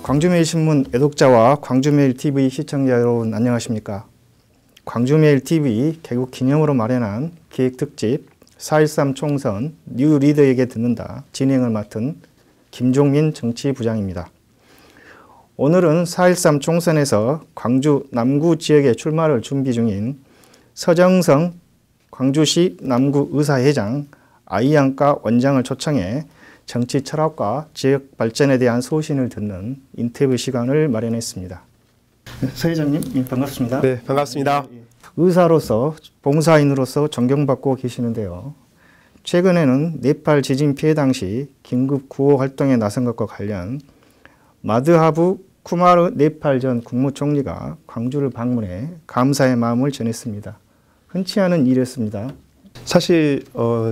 광주매일신문 애독자와 광주매일TV 시청자 여러분 안녕하십니까. 광주매일TV 개국 기념으로 마련한 기획특집 4.13 총선 뉴 리더에게 듣는다 진행을 맡은 김종민 정치부장입니다. 오늘은 4.13 총선에서 광주 남구 지역에 출마를 준비 중인 서정성 광주시 남구의사회장 아이안과 원장을 초청해 정치 철학과 지역 발전에 대한 소신을 듣는 인터뷰 시간을 마련했습니다. 서 회장님 반갑습니다. 네, 반갑습니다. 의사로서 봉사인으로서 존경받고 계시는데요. 최근에는 네팔 지진 피해 당시 긴급 구호 활동에 나선 것과 관련 마드하부 쿠마르 네팔 전 국무총리가 광주를 방문해 감사의 마음을 전했습니다. 흔치 않은 일이었습니다. 사실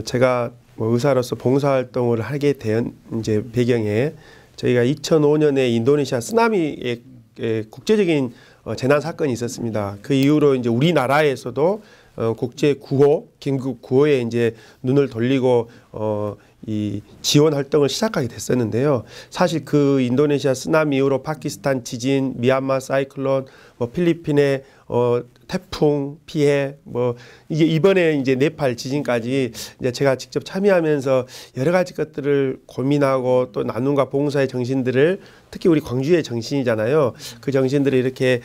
제가 의사로서 봉사활동을 하게 된 이제 배경에 저희가 2005년에 인도네시아 쓰나미의 국제적인 재난 사건이 있었습니다. 그 이후로 이제 우리나라에서도 국제 구호, 긴급 구호에 이제 눈을 돌리고 이 지원 활동을 시작하게 됐었는데요. 사실 그 인도네시아 쓰나미 이후로 파키스탄 지진, 미얀마 사이클론, 필리핀의 태풍 피해, 이게 이번에 이제 네팔 지진까지 이제 제가 직접 참여하면서 여러 가지 것들을 고민하고 또 나눔과 봉사의 정신들을 특히 우리 광주의 정신이잖아요. 그 정신들을 이렇게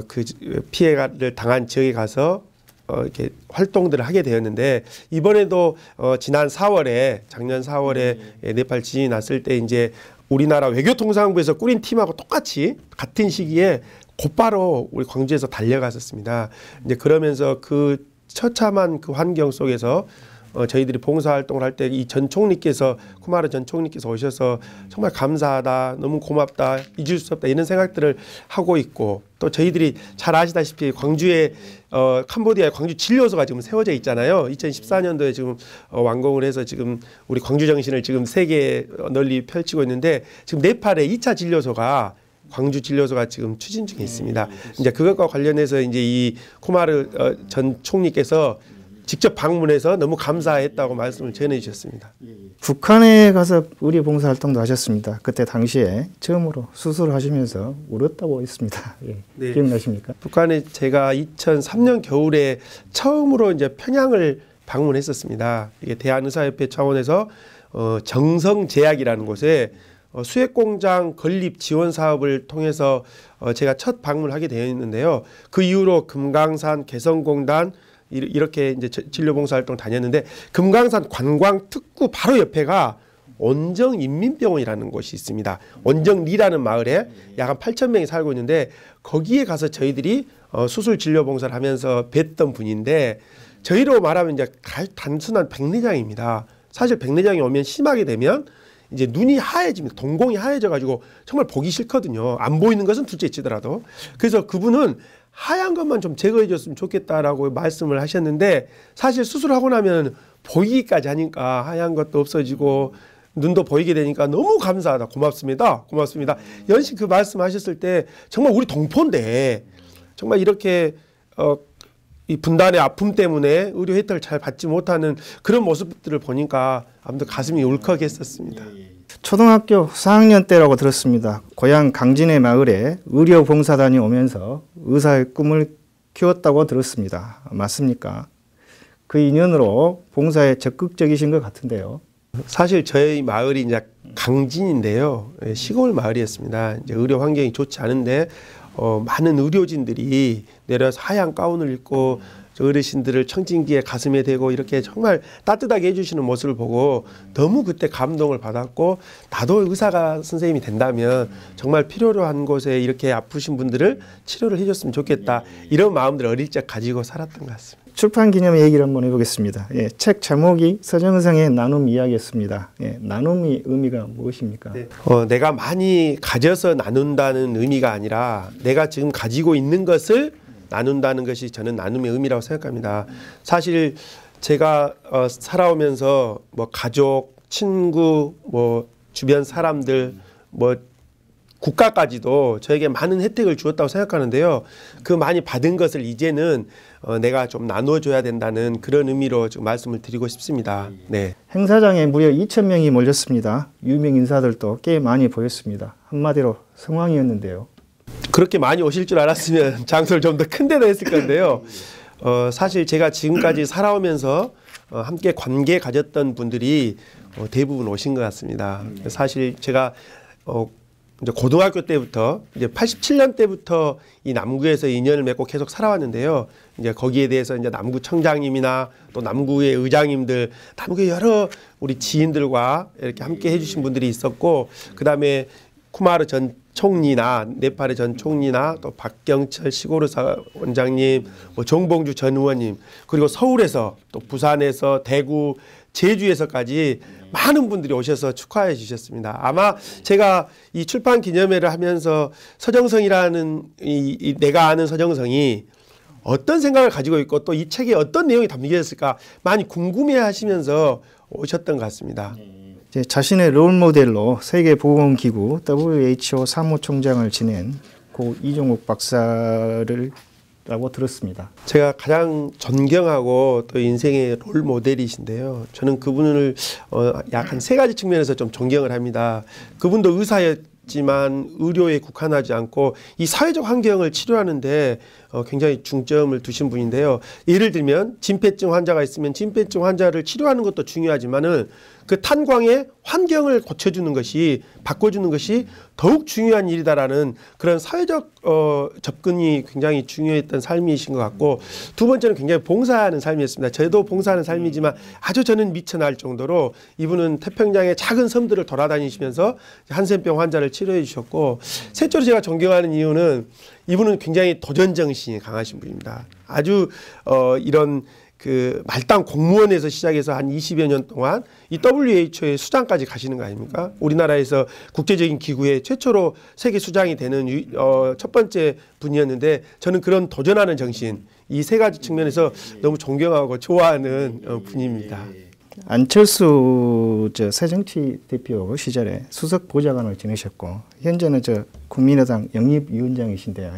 그 피해를 당한 지역에 가서 이렇게 활동들을 하게 되었는데 이번에도 지난 4월에 작년 4월에 네팔 지진이 났을 때 이제 우리나라 외교통상부에서 꾸린 팀하고 똑같이 같은 시기에 곧바로 우리 광주에서 달려갔었습니다. 이제 그러면서 그 처참한 그 환경 속에서 저희들이 봉사활동을 할 때 이 전 총리께서 쿠마르 전 총리께서 오셔서 정말 감사하다, 너무 고맙다, 잊을 수 없다 이런 생각들을 하고 있고 또 저희들이 잘 아시다시피 광주에 캄보디아에 광주 진료소가 지금 세워져 있잖아요. 2014년도에 지금 완공을 해서 지금 우리 광주 정신을 지금 세계에 널리 펼치고 있는데 지금 네팔에 2차 진료소가 광주 진료소가 지금 추진 중에 있습니다. 이제 그것과 관련해서 이제 이 쿠마르 전 총리께서 직접 방문해서 너무 감사했다고 말씀을 전해 주셨습니다. 북한에 가서 의료 봉사 활동도 하셨습니다. 그때 당시에 처음으로 수술을 하시면서 울었다고 했습니다. 네. 기억나십니까? 북한에 제가 2003년 겨울에 처음으로 이제 평양을 방문했었습니다. 이게 대한의사협회 차원에서 정성제약이라는 곳에 수액공장 건립 지원 사업을 통해서 제가 첫 방문을 하게 되어 있는데요. 그 이후로 금강산 개성공단 이렇게 이제 진료봉사활동 다녔는데 금강산 관광특구 바로 옆에가 원정인민병원이라는 곳이 있습니다. 원정리라는 마을에 약 한 8,000명이 살고 있는데 거기에 가서 저희들이 수술 진료봉사를 하면서 뵀던 분인데 저희로 말하면 이제 단순한 백내장입니다. 사실 백내장이 오면 심하게 되면 이제 눈이 하얘집니다. 동공이 하얘져가지고 정말 보기 싫거든요. 안 보이는 것은 둘째 치더라도. 그래서 그분은 하얀 것만 좀 제거해 줬으면 좋겠다라고 말씀을 하셨는데 사실 수술하고 나면 보이기까지 하니까 하얀 것도 없어지고 눈도 보이게 되니까 너무 감사하다. 고맙습니다. 고맙습니다. 연신 그 말씀하셨을 때 정말 우리 동포인데 정말 이렇게 이 분단의 아픔 때문에 의료 혜택을 잘 받지 못하는 그런 모습들을 보니까 아무튼 가슴이 울컥했었습니다. 초등학교 4학년 때라고 들었습니다. 고향 강진의 마을에 의료봉사단이 오면서 의사의 꿈을 키웠다고 들었습니다. 맞습니까? 그 인연으로 봉사에 적극적이신 것 같은데요. 사실 저희 마을이 이제 강진인데요. 시골 마을이었습니다. 이제 의료 환경이 좋지 않은데 많은 의료진들이 내려서 하얀 가운을 입고 어르신들을 청진기에 가슴에 대고 이렇게 정말 따뜻하게 해주시는 모습을 보고 너무 그때 감동을 받았고 나도 의사가 선생님이 된다면 정말 필요로 한 곳에 이렇게 아프신 분들을 치료를 해줬으면 좋겠다 이런 마음들을 어릴 적 가지고 살았던 것 같습니다. 출판 기념 얘기를 한번 해보겠습니다. 책 제목이 서정성의 나눔 이야기였습니다. 나눔의 의미가 무엇입니까? 네. 내가 많이 가져서 나눈다는 의미가 아니라 내가 지금 가지고 있는 것을 나눈다는 것이 저는 나눔의 의미라고 생각합니다. 사실 제가 살아오면서 뭐 가족, 친구, 뭐 주변 사람들, 뭐 국가까지도 저에게 많은 혜택을 주었다고 생각하는데요. 그 많이 받은 것을 이제는 내가 좀 나눠줘야 된다는 그런 의미로 지금 말씀을 드리고 싶습니다. 네. 행사장에 무려 2,000명이 몰렸습니다. 유명 인사들도 꽤 많이 보였습니다. 한마디로 성황이었는데요. 그렇게 많이 오실 줄 알았으면 장소를 좀 더 큰 데다 했을 건데요. 사실 제가 지금까지 살아오면서 함께 관계 가졌던 분들이 대부분 오신 것 같습니다. 사실 제가 이제 고등학교 때부터 이제 87년 때부터 이 남구에서 인연을 맺고 계속 살아왔는데요. 이제 거기에 대해서 이제 남구 청장님이나 또 남구의 의장님들, 남구의 여러 우리 지인들과 이렇게 함께 해주신 분들이 있었고, 그 다음에 쿠마르 전 총리나 네팔의 전 총리나 또 박경철 시골의사 원장님, 뭐 정봉주 전 의원님, 그리고 서울에서 또 부산에서 대구, 제주에서까지 많은 분들이 오셔서 축하해 주셨습니다. 아마 제가 이 출판 기념회를 하면서 서정성이라는 이 내가 아는 서정성이 어떤 생각을 가지고 있고 또 이 책에 어떤 내용이 담겨 있을까 많이 궁금해 하시면서 오셨던 것 같습니다. 자신의 롤모델로 세계보건기구 WHO 사무총장을 지낸 고 이종욱 박사를 라고 들었습니다. 제가 가장 존경하고 또 인생의 롤 모델이신데요. 저는 그분을 약 한 3가지 측면에서 좀 존경을 합니다. 그분도 의사였지만 의료에 국한하지 않고 이 사회적 환경을 치료하는데 굉장히 중점을 두신 분인데요. 예를 들면 진폐증 환자가 있으면 진폐증 환자를 치료하는 것도 중요하지만은 그 탄광의 환경을 고쳐주는 것이, 바꿔주는 것이 더욱 중요한 일이다라는 그런 사회적 접근이 굉장히 중요했던 삶이신 것 같고, 두 번째는 굉장히 봉사하는 삶이었습니다. 저도 봉사하는 삶이지만 아주 저는 미쳐날 정도로 이분은 태평양의 작은 섬들을 돌아다니시면서 한센병 환자를 치료해 주셨고, 셋째로 제가 존경하는 이유는 이분은 굉장히 도전 정신이 강하신 분입니다. 아주 이런 그 말단 공무원에서 시작해서 한 20여 년 동안 이 WHO의 수장까지 가시는 거 아닙니까? 우리나라에서 국제적인 기구에 최초로 세계 수장이 되는 첫 번째 분이었는데, 저는 그런 도전하는 정신, 이 3가지 측면에서 너무 존경하고 좋아하는 분입니다. 안철수 새정치대표 시절에 수석 보좌관을 지내셨고, 현재는 국민의당 영입위원장이신데요.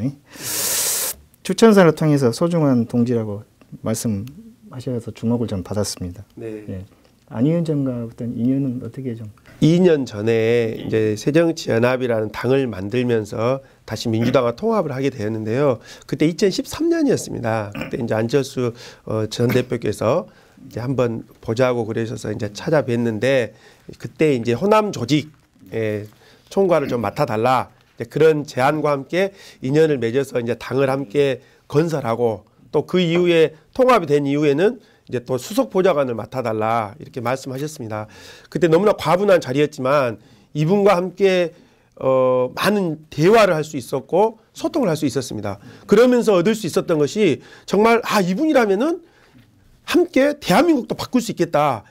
추천사를 통해서 소중한 동지라고 말씀하셔서 주목을 좀 받았습니다. 네. 예. 안 위원장과 어떤 인연은 어떻게 좀? 2년 전에 이제 새정치연합이라는 당을 만들면서 다시 민주당과 통합을 하게 되었는데요. 그때 2013년이었습니다. 그때 이제 안철수 전 대표께서 이제 한번 보자고 그러셔서 이제 찾아뵀는데, 그때 이제 호남 조직 총괄을 좀 맡아달라, 그런 제안과 함께 인연을 맺어서 이제 당을 함께 건설하고, 또 그 이후에 통합이 된 이후에는 이제 또 수석 보좌관을 맡아달라 이렇게 말씀하셨습니다. 그때 너무나 과분한 자리였지만 이분과 함께 많은 대화를 할 수 있었고 소통을 할 수 있었습니다. 그러면서 얻을 수 있었던 것이 정말 이분이라면은 함께 대한민국도 바꿀 수 있겠다,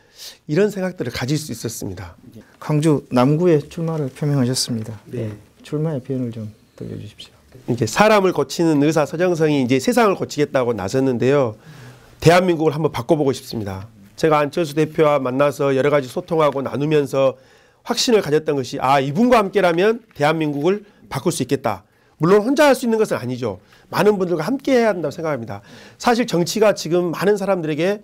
이런 생각들을 가질 수 있었습니다. 광주 남구에 출마를 표명하셨습니다. 네. 출마의 비연을 좀 들려주십시오. 이제 사람을 고치는 의사 서정성이 이제 세상을 고치겠다고 나섰는데요. 대한민국을 한번 바꿔보고 싶습니다. 제가 안철수 대표와 만나서 여러 가지 소통하고 나누면서 확신을 가졌던 것이, 이분과 함께라면 대한민국을 바꿀 수 있겠다. 물론 혼자 할 수 있는 것은 아니죠. 많은 분들과 함께 해야 한다고 생각합니다. 사실 정치가 지금 많은 사람들에게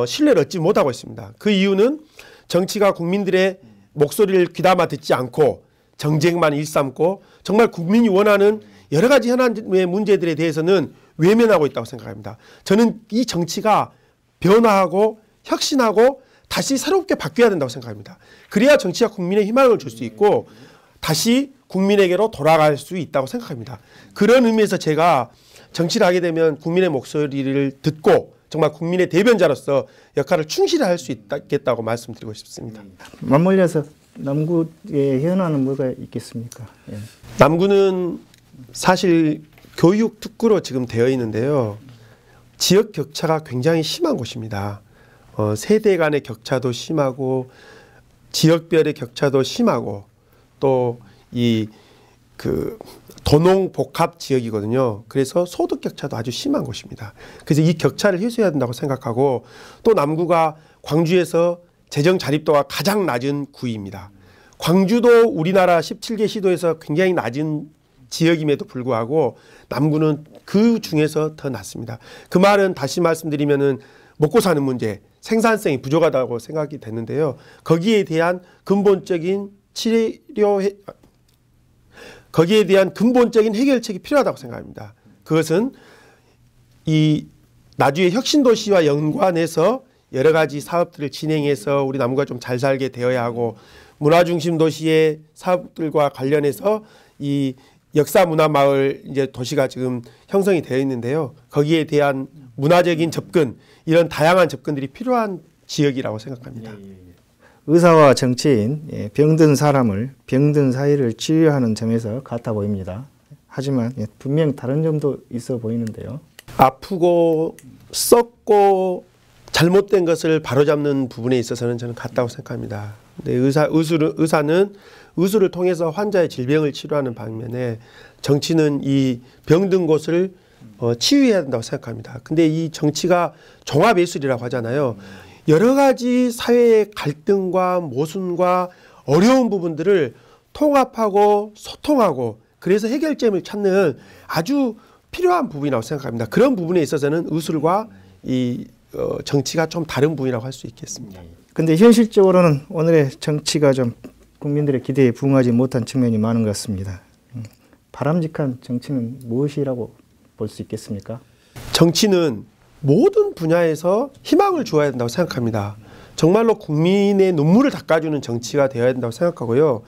신뢰를 얻지 못하고 있습니다. 그 이유는 정치가 국민들의 목소리를 귀담아 듣지 않고 정쟁만 일삼고 정말 국민이 원하는 여러 가지 현안의 문제들에 대해서는 외면하고 있다고 생각합니다. 저는 이 정치가 변화하고 혁신하고 다시 새롭게 바뀌어야 된다고 생각합니다. 그래야 정치가 국민의 희망을 줄 수 있고 다시 국민에게로 돌아갈 수 있다고 생각합니다. 그런 의미에서 제가 정치를 하게 되면 국민의 목소리를 듣고 정말 국민의 대변자로서 역할을 충실히 할 수 있겠다고 말씀드리고 싶습니다. 맞물려서 남구의 현안은 뭐가 있겠습니까? 예. 남구는 사실 교육 특구로 지금 되어 있는데요. 지역 격차가 굉장히 심한 곳입니다. 세대 간의 격차도 심하고 지역별의 격차도 심하고 또 이 그 도농 복합 지역이거든요. 그래서 소득 격차도 아주 심한 곳입니다. 그래서 이 격차를 해소해야 된다고 생각하고, 또 남구가 광주에서 재정 자립도가 가장 낮은 구입니다. 광주도 우리나라 17개 시도에서 굉장히 낮은 지역임에도 불구하고 남구는 그 중에서 더 낮습니다. 그 말은 다시 말씀드리면은 먹고 사는 문제, 생산성이 부족하다고 생각이 됐는데요. 거기에 대한 근본적인 해결책이 필요하다고 생각합니다. 그것은 이 나주의 혁신도시와 연관해서 여러 가지 사업들을 진행해서 우리 남구가 좀 잘 살게 되어야 하고, 문화중심 도시의 사업들과 관련해서 이 역사문화마을 이제 도시가 지금 형성이 되어 있는데요. 거기에 대한 문화적인 접근, 이런 다양한 접근들이 필요한 지역이라고 생각합니다. 의사와 정치인, 병든 사람을, 병든 사회를 치유하는 점에서 같아 보입니다. 하지만 분명 다른 점도 있어 보이는데요. 아프고 썩고 잘못된 것을 바로잡는 부분에 있어서는 저는 같다고 생각합니다. 근데 의사는 의술을 통해서 환자의 질병을 치료하는 반면에 정치는 이 병든 곳을 치유해야 된다고 생각합니다. 근데 이 정치가 종합예술이라고 하잖아요. 여러 가지 사회의 갈등과 모순과 어려운 부분들을 통합하고 소통하고, 그래서 해결점을 찾는 아주 필요한 부분이라고 생각합니다. 그런 부분에 있어서는 의술과 이 정치가 좀 다른 부분이라고 할 수 있겠습니다. 근데 현실적으로는 오늘의 정치가 좀 국민들의 기대에 부응하지 못한 측면이 많은 것 같습니다. 바람직한 정치는 무엇이라고 볼 수 있겠습니까? 정치는 모든 분야에서 희망을 주어야 된다고 생각합니다. 정말로 국민의 눈물을 닦아주는 정치가 되어야 된다고 생각하고요.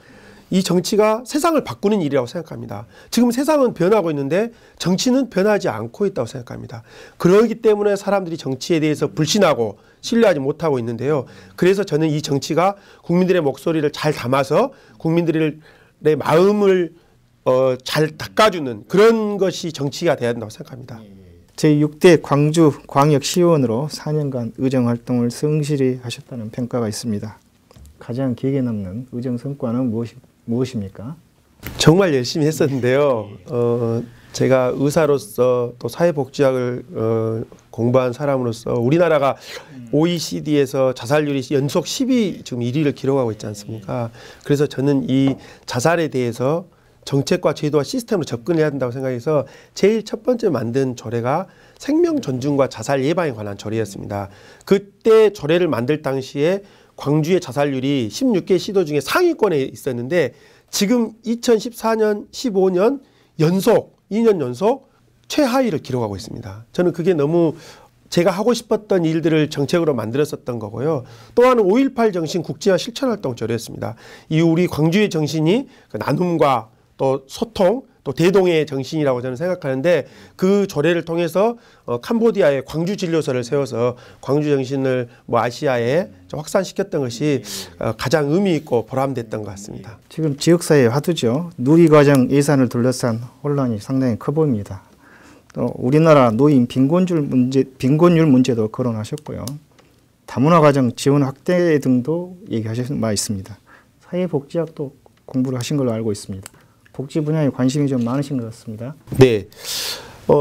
이 정치가 세상을 바꾸는 일이라고 생각합니다. 지금 세상은 변하고 있는데 정치는 변하지 않고 있다고 생각합니다. 그러기 때문에 사람들이 정치에 대해서 불신하고 신뢰하지 못하고 있는데요. 그래서 저는 이 정치가 국민들의 목소리를 잘 담아서 국민들의 마음을 잘 닦아주는 그런 것이 정치가 되어야 된다고 생각합니다. 제6대 광주광역시의원으로 4년간 의정활동을 성실히 하셨다는 평가가 있습니다. 가장 기억에 남는 의정 성과는 무엇입니까? 정말 열심히 했었는데요. 제가 의사로서 또 사회복지학을 공부한 사람으로서 우리나라가 OECD에서 자살률이 연속 10위 지금 1위를 기록하고 있지 않습니까? 그래서 저는 이 자살에 대해서 정책과 제도와 시스템으로 접근해야 된다고 생각해서 제일 첫 번째 만든 조례가 생명 존중과 자살 예방에 관한 조례였습니다. 그때 조례를 만들 당시에 광주의 자살률이 16개 시도 중에 상위권에 있었는데 지금 2014년, 15년 연속 2년 연속 최하위를 기록하고 있습니다. 저는 그게 너무 제가 하고 싶었던 일들을 정책으로 만들었었던 거고요. 또 하나는 5.18 정신 국제화 실천활동 조례였습니다. 이 우리 광주의 정신이 나눔과 또 소통, 또 대동의 정신이라고 저는 생각하는데 그 조례를 통해서 캄보디아에 광주 진료소를 세워서 광주 정신을 아시아에 좀 확산시켰던 것이 가장 의미 있고 보람됐던 것 같습니다. 지금 지역사회의 화두죠. 누리과정 예산을 둘러싼 혼란이 상당히 커 보입니다. 또 우리나라 노인 빈곤율 문제도 거론하셨고요. 다문화가정 지원 확대 등도 얘기하신 바 있습니다. 사회복지학도 공부를 하신 걸로 알고 있습니다. 복지 분야에 관심이 좀 많으신 것 같습니다. 네,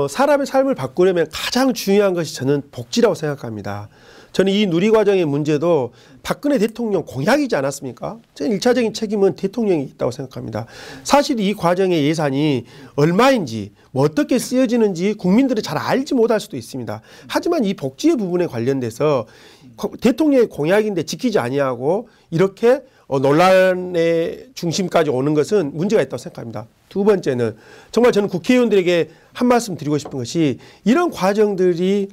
사람의 삶을 바꾸려면 가장 중요한 것이 저는 복지라고 생각합니다. 저는 이 누리과정의 문제도 박근혜 대통령 공약이지 않았습니까? 저는 1차적인 책임은 대통령이 있다고 생각합니다. 사실 이 과정의 예산이 얼마인지 어떻게 쓰여지는지 국민들이 잘 알지 못할 수도 있습니다. 하지만 이 복지의 부분에 관련돼서 대통령의 공약인데 지키지 아니하고 이렇게 논란의 중심까지 오는 것은 문제가 있다고 생각합니다. 두 번째는 정말 저는 국회의원들에게 한 말씀 드리고 싶은 것이 이런 과정들이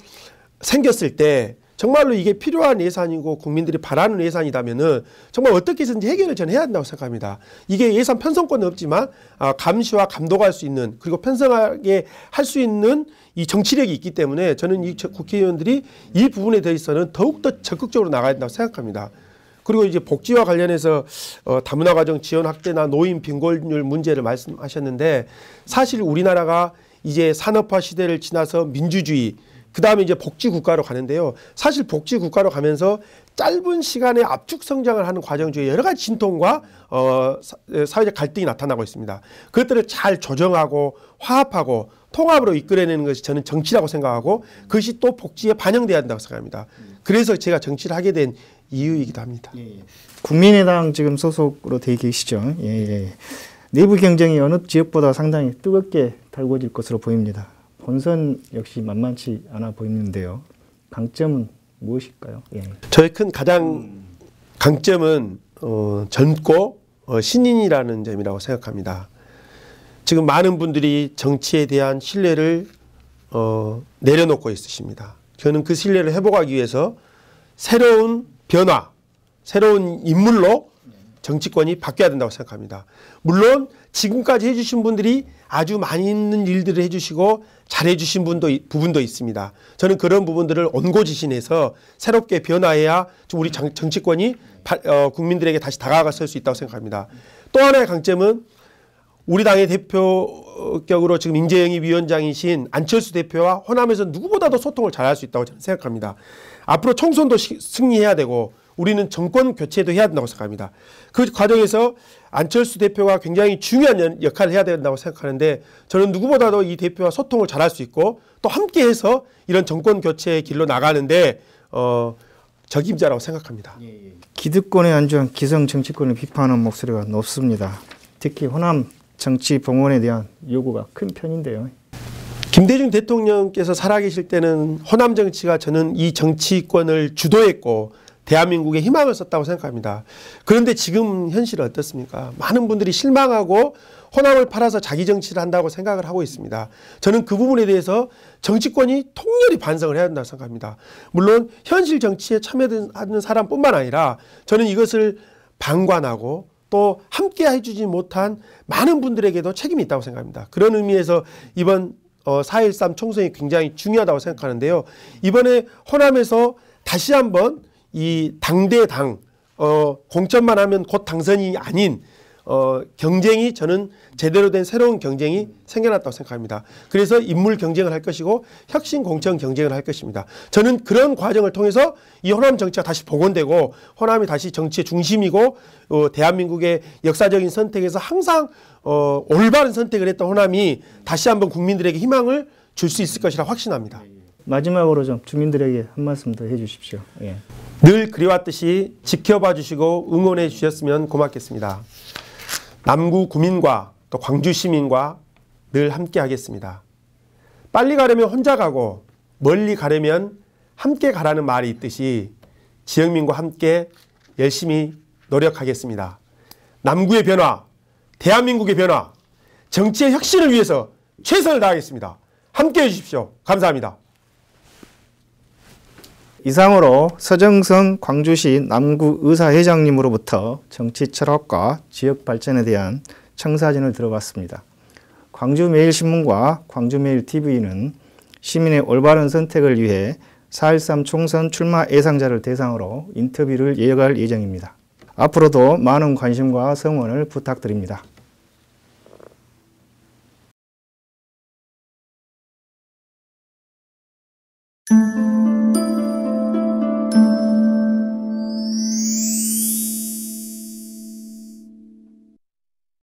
생겼을 때 정말로 이게 필요한 예산이고 국민들이 바라는 예산이라면은 정말 어떻게 해서든지 해결을 저는 해야 한다고 생각합니다. 이게 예산 편성권은 없지만 감시와 감독할 수 있는 그리고 편성하게 할 수 있는 이 정치력이 있기 때문에 저는 이 국회의원들이 이 부분에 대해서는 더욱더 적극적으로 나가야 된다고 생각합니다. 그리고 이제 복지와 관련해서 다문화가정 지원 확대나 노인 빈곤율 문제를 말씀하셨는데 사실 우리나라가 이제 산업화 시대를 지나서 민주주의 그 다음에 이제 복지 국가로 가는데요. 사실 복지 국가로 가면서 짧은 시간에 압축 성장을 하는 과정 중에 여러 가지 진통과 사회적 갈등이 나타나고 있습니다. 그것들을 잘 조정하고 화합하고 통합으로 이끌어내는 것이 저는 정치라고 생각하고 그것이 또 복지에 반영돼야 한다고 생각합니다. 그래서 제가 정치를 하게 된 이유이기도 합니다. 국민의당 지금 소속으로 돼 계시죠. 내부 경쟁이 어느 지역보다 상당히 뜨겁게 달궈질 것으로 보입니다. 본선 역시 만만치 않아 보이는데요. 강점은 무엇일까요? 저의 큰 가장 강점은 젊고 신인이라는 점이라고 생각합니다. 지금 많은 분들이 정치에 대한 신뢰를 내려놓고 있으십니다. 저는 그 신뢰를 회복하기 위해서 새로운 변화, 새로운 인물로 정치권이 바뀌어야 된다고 생각합니다. 물론 지금까지 해주신 분들이 아주 많이 있는 일들을 해주시고 잘해주신 부분도 있습니다. 저는 그런 부분들을 온고지신해서 새롭게 변화해야 우리 정치권이 국민들에게 다시 다가설 수 있다고 생각합니다. 또 하나의 강점은 우리 당의 대표격으로 지금 인재영입 위원장이신 안철수 대표와 호남에서 누구보다도 소통을 잘할 수 있다고 저는 생각합니다. 앞으로 총선도 승리해야 되고 우리는 정권 교체도 해야 된다고 생각합니다. 그 과정에서 안철수 대표가 굉장히 중요한 역할을 해야 된다고 생각하는데 저는 누구보다도 이 대표와 소통을 잘할 수 있고 또 함께해서 이런 정권 교체의 길로 나가는데 적임자라고 생각합니다. 기득권에 안주한 기성 정치권을 비판하는 목소리가 높습니다. 특히 호남 정치 봉헌에 대한 요구가 큰 편인데요. 김대중 대통령께서 살아계실 때는 호남 정치가 저는 이 정치권을 주도했고 대한민국의 희망을 썼다고 생각합니다. 그런데 지금 현실은 어떻습니까? 많은 분들이 실망하고 호남을 팔아서 자기 정치를 한다고 생각을 하고 있습니다. 저는 그 부분에 대해서 정치권이 통렬히 반성을 해야 된다고 생각합니다. 물론 현실 정치에 참여하는 사람뿐만 아니라 저는 이것을 방관하고 또 함께 해주지 못한 많은 분들에게도 책임이 있다고 생각합니다. 그런 의미에서 이번 4.13 총선이 굉장히 중요하다고 생각하는데요. 이번에 호남에서 다시 한번 이 당대당 공천만 하면 곧 당선이 아닌 경쟁이 저는 제대로 된 새로운 경쟁이 생겨났다고 생각합니다. 그래서 인물 경쟁을 할 것이고 혁신 공천 경쟁을 할 것입니다. 저는 그런 과정을 통해서 이 호남 정치가 다시 복원되고 호남이 다시 정치의 중심이고 대한민국의 역사적인 선택에서 항상 올바른 선택을 했던 호남이 다시 한번 국민들에게 희망을 줄 수 있을 것이라 확신합니다. 마지막으로 좀 주민들에게 한 말씀 더 해주십시오. 늘 그리웠듯이 지켜봐 주시고 응원해 주셨으면 고맙겠습니다. 남구 구민과 또 광주 시민과 늘 함께 하겠습니다. 빨리 가려면 혼자 가고 멀리 가려면 함께 가라는 말이 있듯이 지역민과 함께 열심히 노력하겠습니다. 남구의 변화, 대한민국의 변화, 정치의 혁신을 위해서 최선을 다하겠습니다. 함께 해주십시오. 감사합니다. 이상으로 서정성 광주시 남구의사회장님으로부터 정치 철학과 지역 발전에 대한 청사진을 들어봤습니다. 광주매일신문과 광주매일TV는 시민의 올바른 선택을 위해 4.13 총선 출마 예상자를 대상으로 인터뷰를 이어갈 예정입니다. 앞으로도 많은 관심과 성원을 부탁드립니다.